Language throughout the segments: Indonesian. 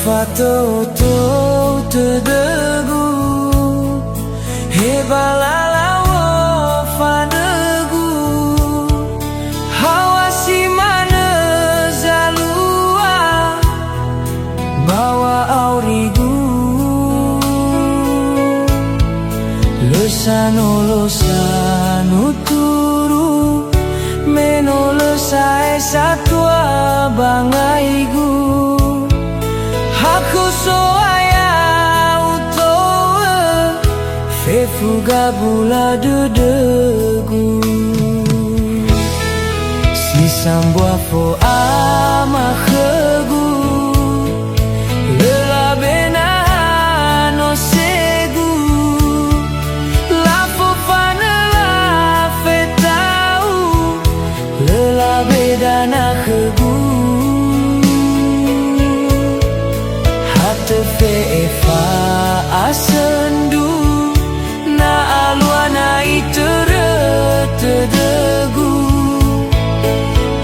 Fatoto tedegu Hebalalawo fanegu Hawasi mana zalua Bawa aurigu Losano turu Meno lesai satwa bangaigu Haku soaya utoa Fefuga bula dedegu Si sambua fo amakhegu Lela bena no segu La fofana la fetau Lela bedana khegu Tefa asendu na aluana itere tedegu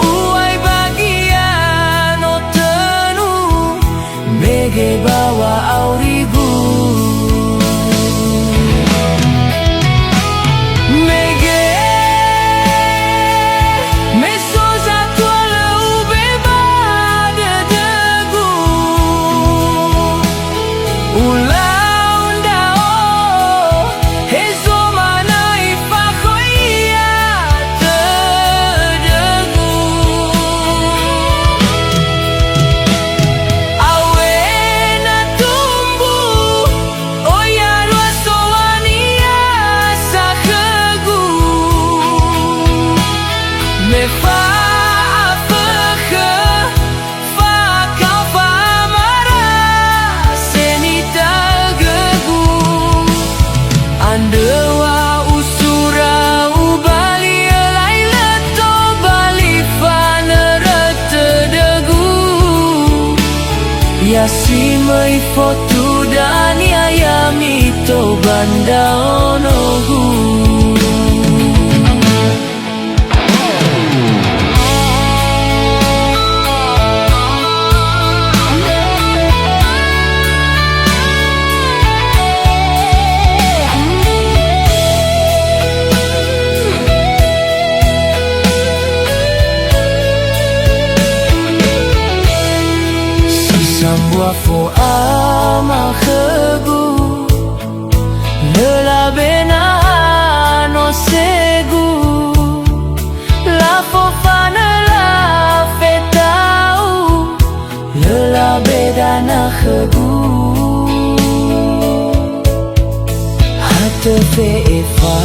Uai bagian otenu Mege bawa aurigu Mege mesoza tuala ubeba dedegu Yasi mai foto dan yayami to banda onogu Sambua fo amakhegu Lela bena no segu La fofana la fetau Lela bedana khegu Hatefe efa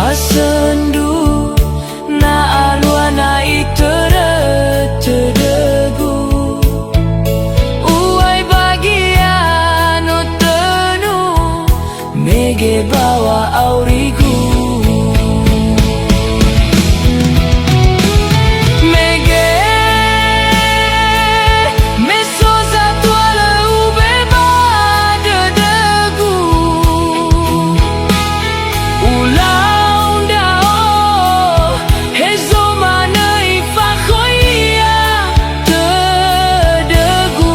asendu Na aluana itere tedegu Mege bawa aurigu Mege mesoza tuala ubeba dedegu Ulaunda o hezo mana ifakhoia tedegu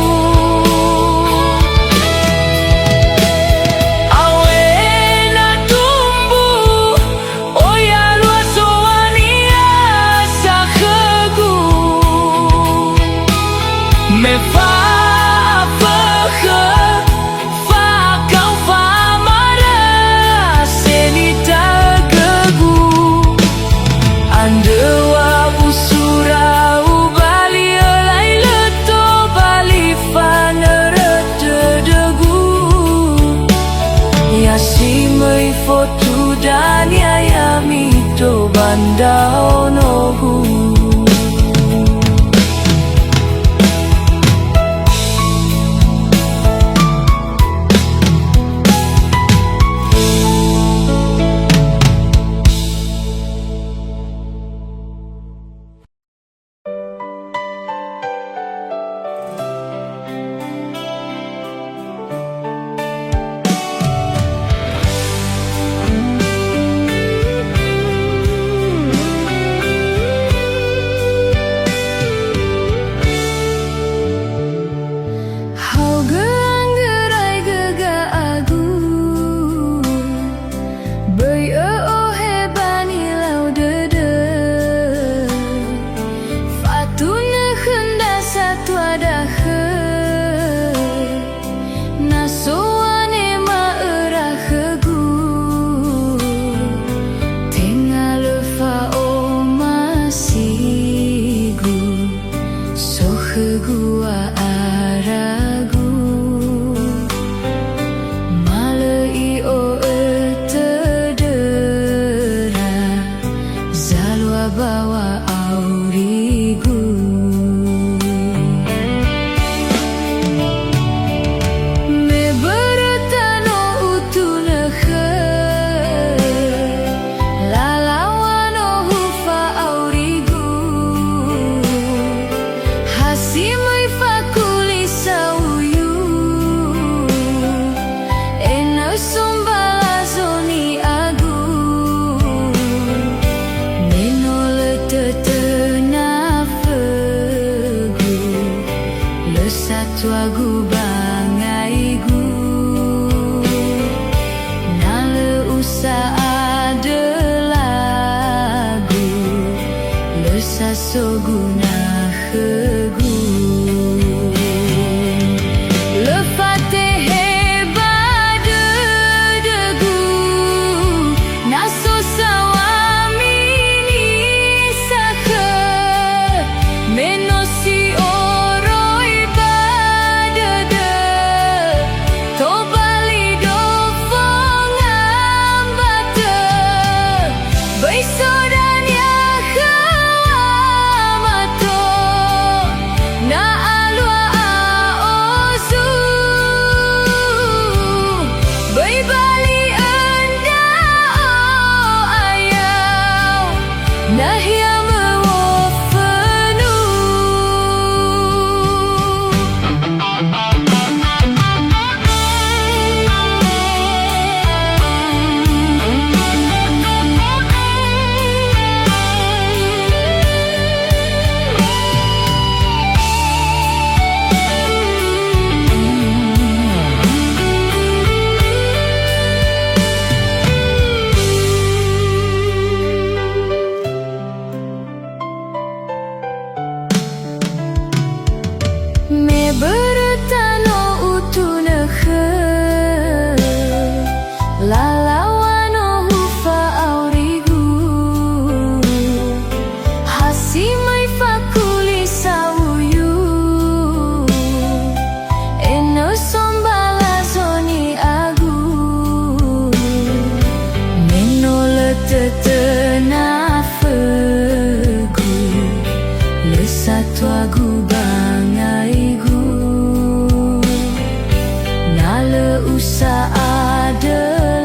Me fa fakha fa kau fa mara senita gegu Andewa usura ubali alai leto bali fanere tedegu Yasi mai foto dan yayami to banda onogu bawa aurigu. Me beretano utunehe lalawano hufa aurigu. Hasimai fakuli sauyu ena sombala zoni agu. Menole tetena fegu le satu agu bangaigu. Nale usa ada lagu le sasoguna hegu. Le Fatihe bade degu naso sawami ni sakhe menosi oroi bade de to bali do fongam bate baisodan ya khamato na alwa aozu bai bali anda o ayau nahya mewafenu. Me beretano utunehe lalawano hufa aurigu. Hasimai fakuli sauyu eno sombala zoni agu. Menole tetena fegu le satu agu bangaigu. Nale usa ada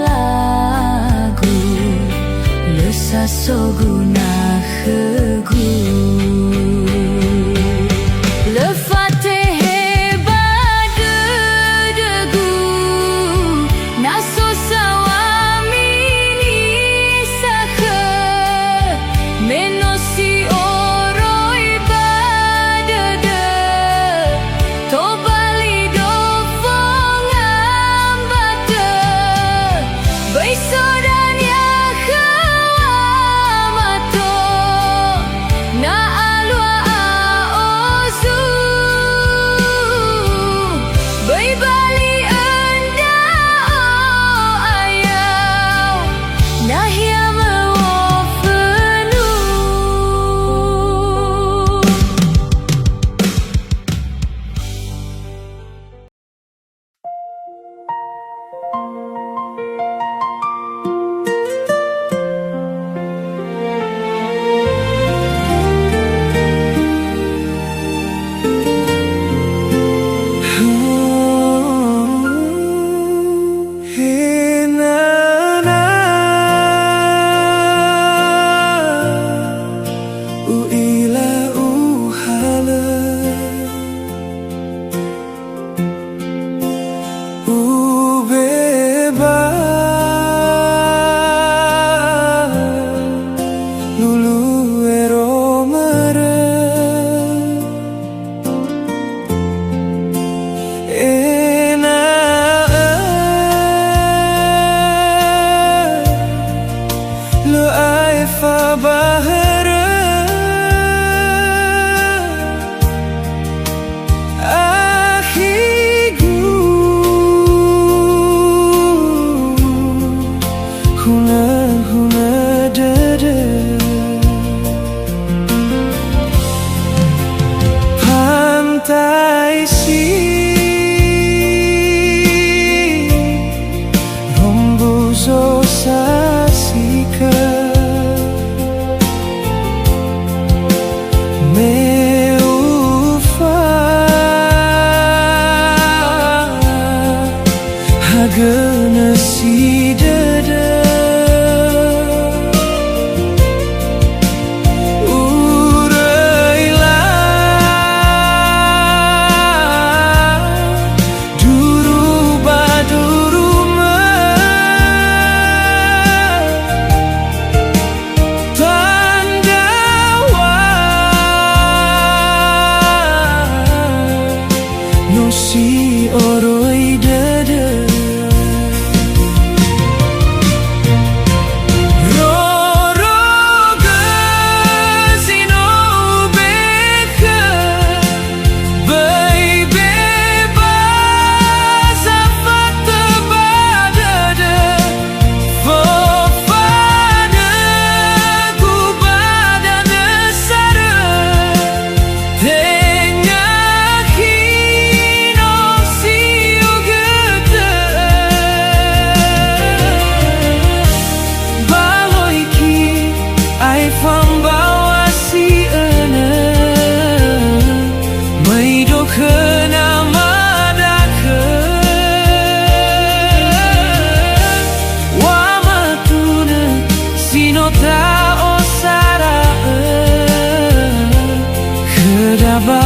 lagu le sasoguna hegu. Le Fatihe bade degu naso sawami ni sakhe menosi oroi bade de to bali do fongam bate baisodan ya khamato na alwa aozu bai bali anda o ayau nahya mewafenu. phong bawa si ene mai do khana mada khe wa matuna sino ta osara khedaba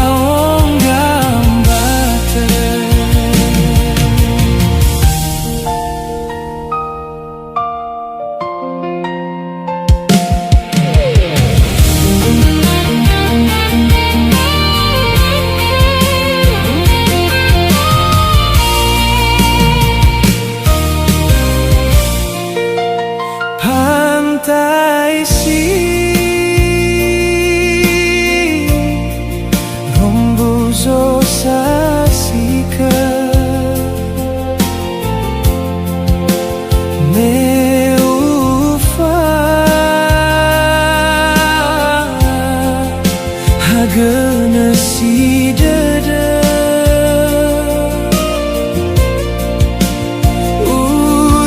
gana si dada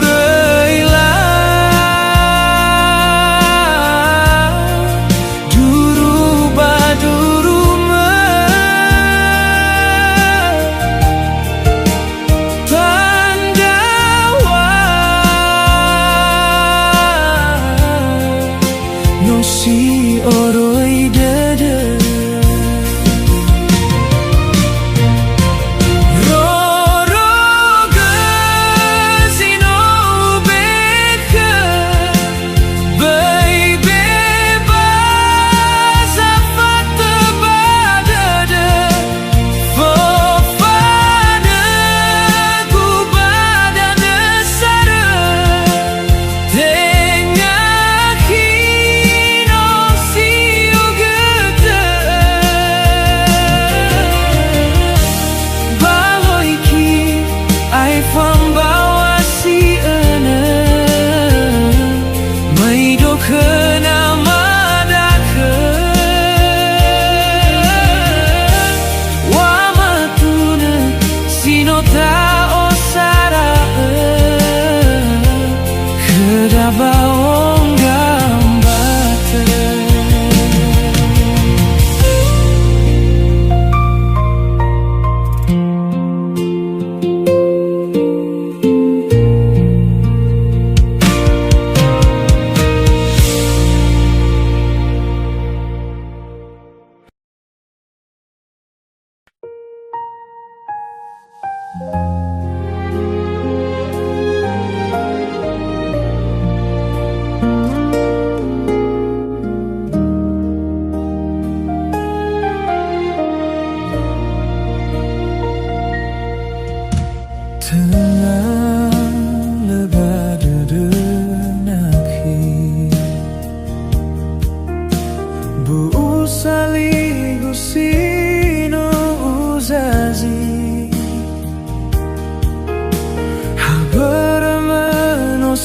urailah duru baduru pandawa no si oroi dada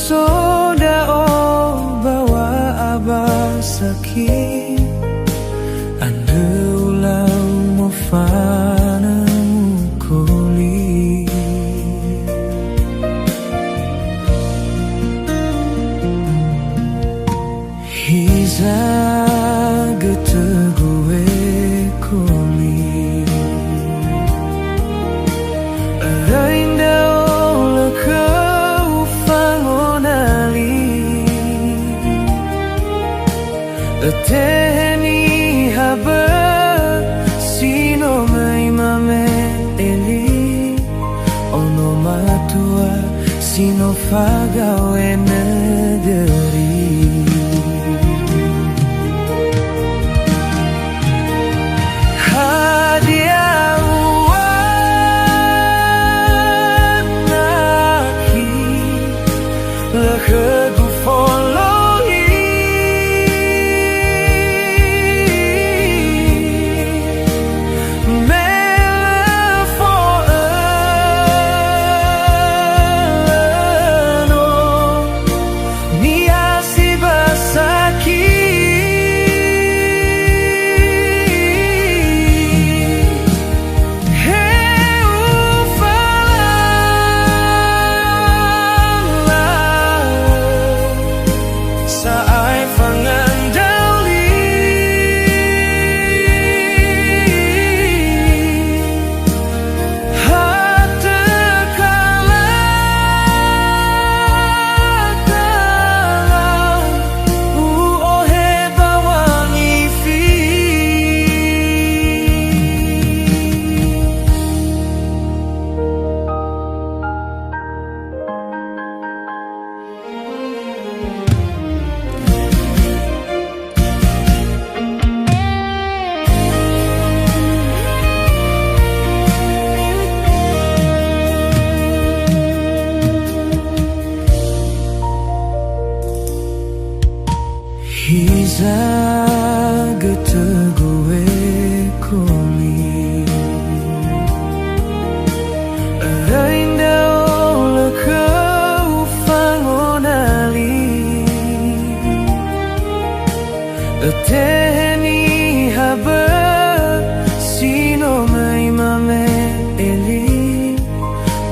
Soda o bawa abasaki anda ulau mofana mukoli hiza getegue koli ainda ola Teheni haba sino mai mame eli ono matua sino fagawe negeri hadiah wanaki lekegu follow Nias Eteni haber sino mai mame eli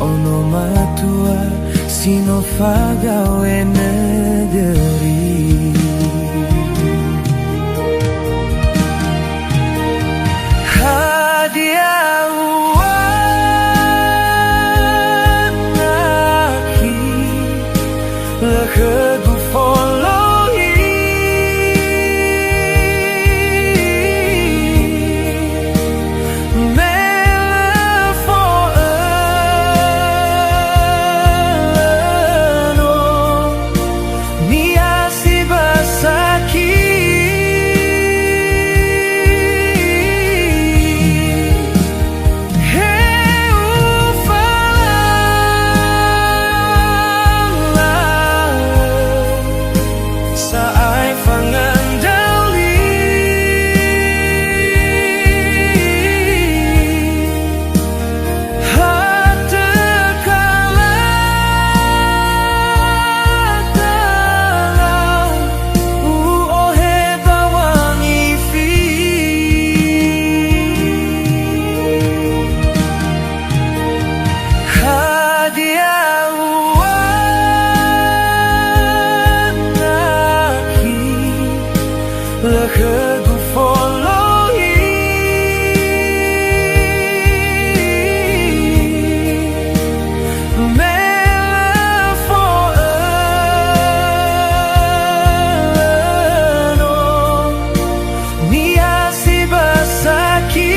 ono matua sino fagawe negeri. Hadiah wanaki lekedu follow lekedu follow mele for no niasi basaki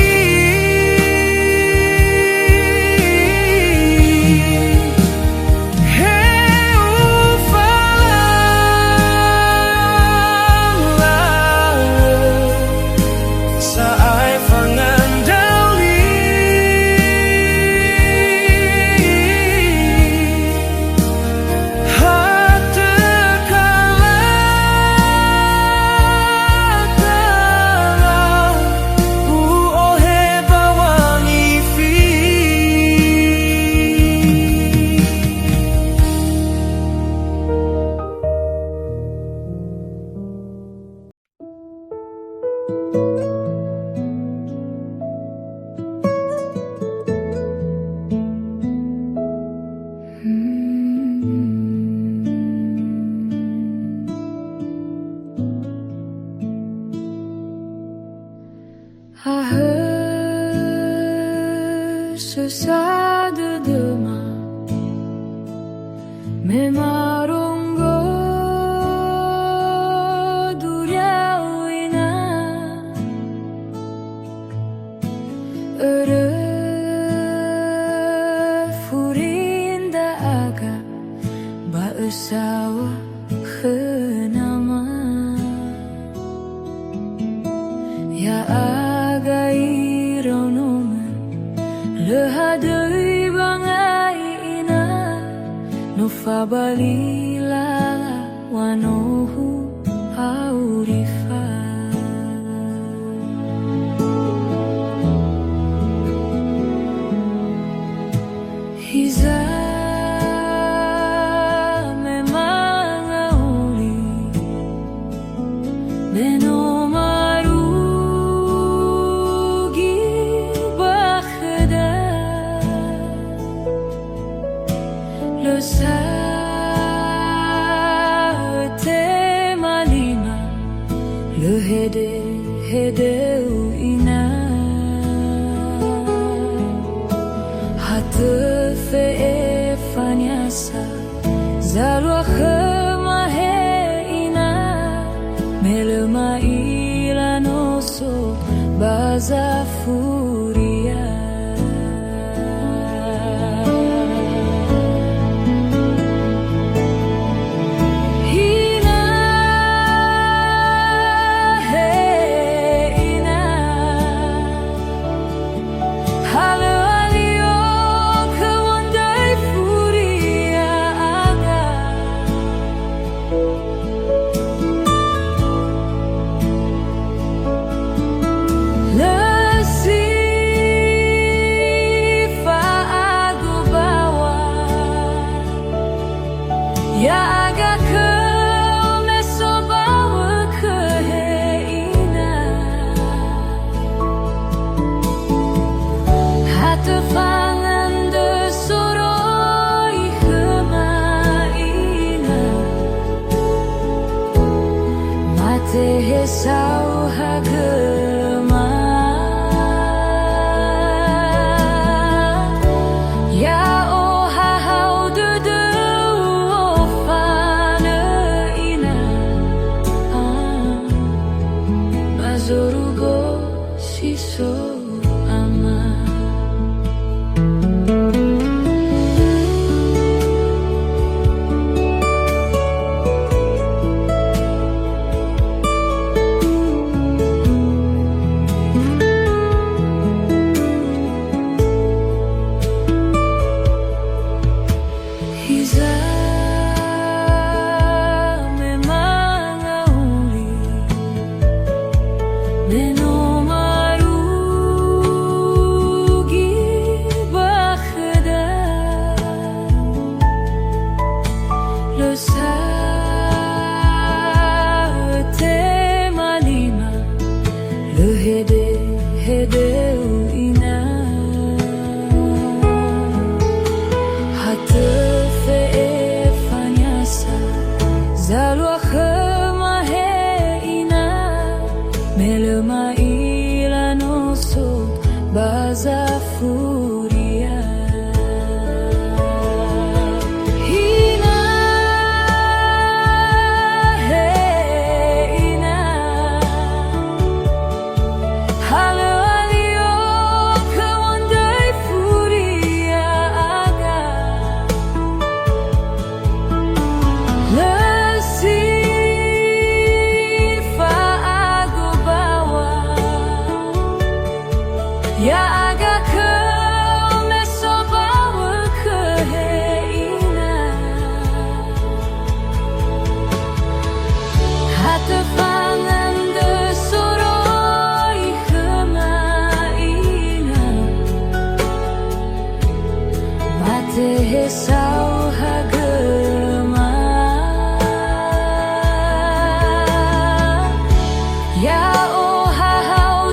Ce sera de demain, mais marongo duriawina ere furinda aga ba usawa khenama ya aga ironom lehadei bangai ina no fabalila wanohu aurifa hiza memang auli beno le saate malima le hede ina hate fe fanyasa zalwa khmahe ina melma ila noso bazafuria Le hesau hagelma ya oh hahau dedeu ofane ina mazorugo siso ama Hiza memang auli Neno marugi bakhda Losa te malima Lehede hedeu ina Hate Zalua khemahe ina melema ilanoso baza furia ina he ina halo alio kewandai furia aga Ya aga ke meso bawa ke heina Hata pangan de soroi kemaina Mate hesau hagelma Ya oh hahau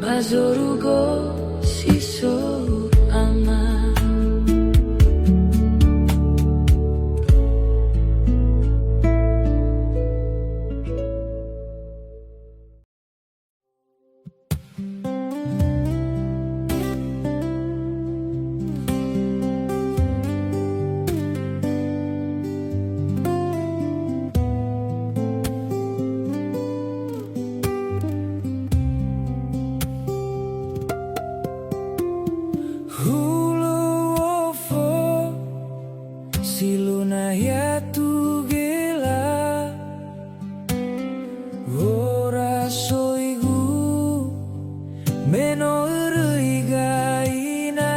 Mazorugo siso ama Siluna ya tu gela ora soigu meno gaina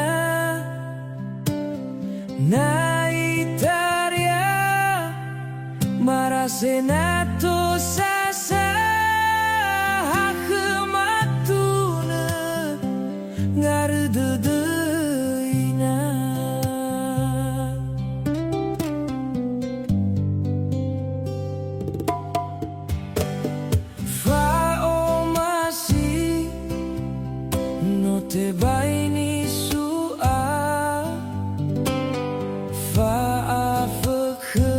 na itaria marasenato sasa hakmatuna ngardudu Te baini sua fa afke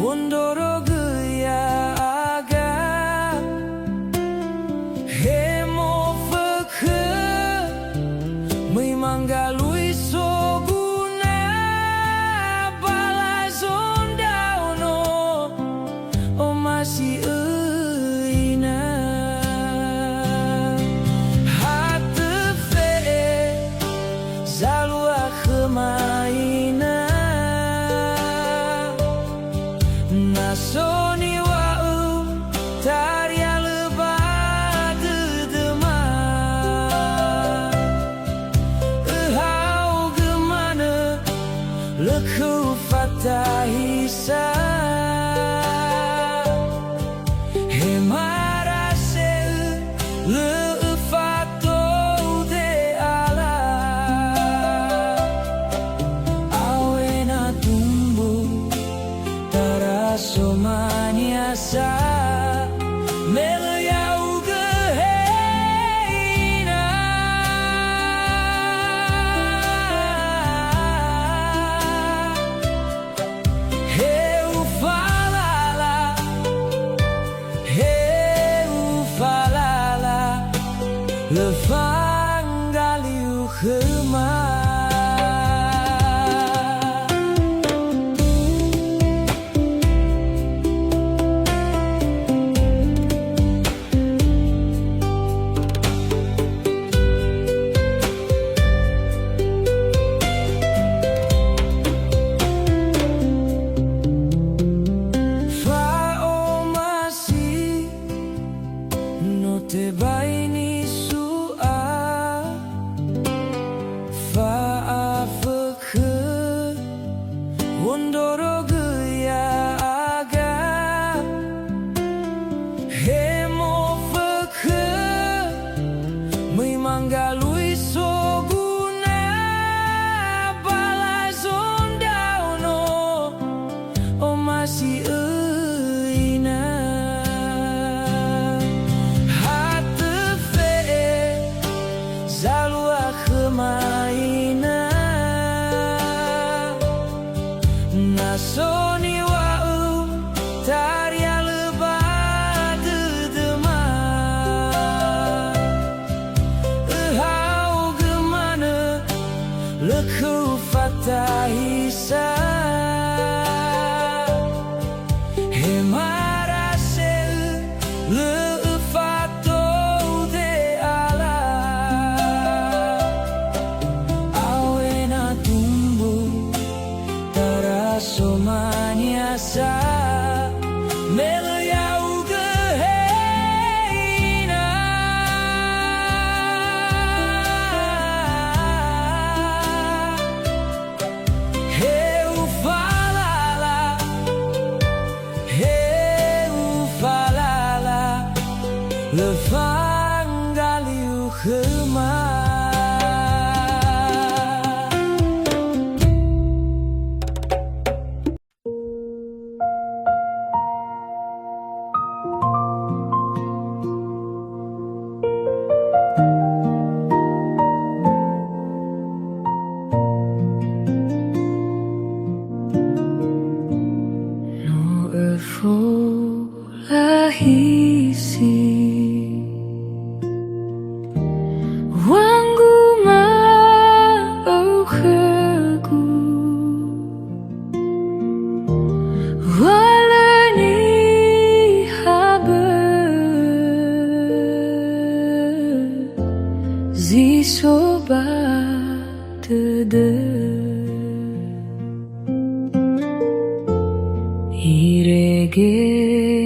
wondoro gaya aga hemo fke manggalui soguna bala zonda ono o masih Zalua khemaina Nasoni wa'u Taria lebad dema Ehau gemana Leku fatahisa Hemarase Lefato de ala Awena tumbuh Tarasomaniasa Meliau geheina Rasoni wau taria lebat demam Ehau gemana leku fatahisa Hemarase lefato de ala Awena tumbuh taraso manyasa Melayau geheina Heu falala Levang galiu khema No efo lahisi Wangu mau khegu Walani habe Zi sobat tede Irege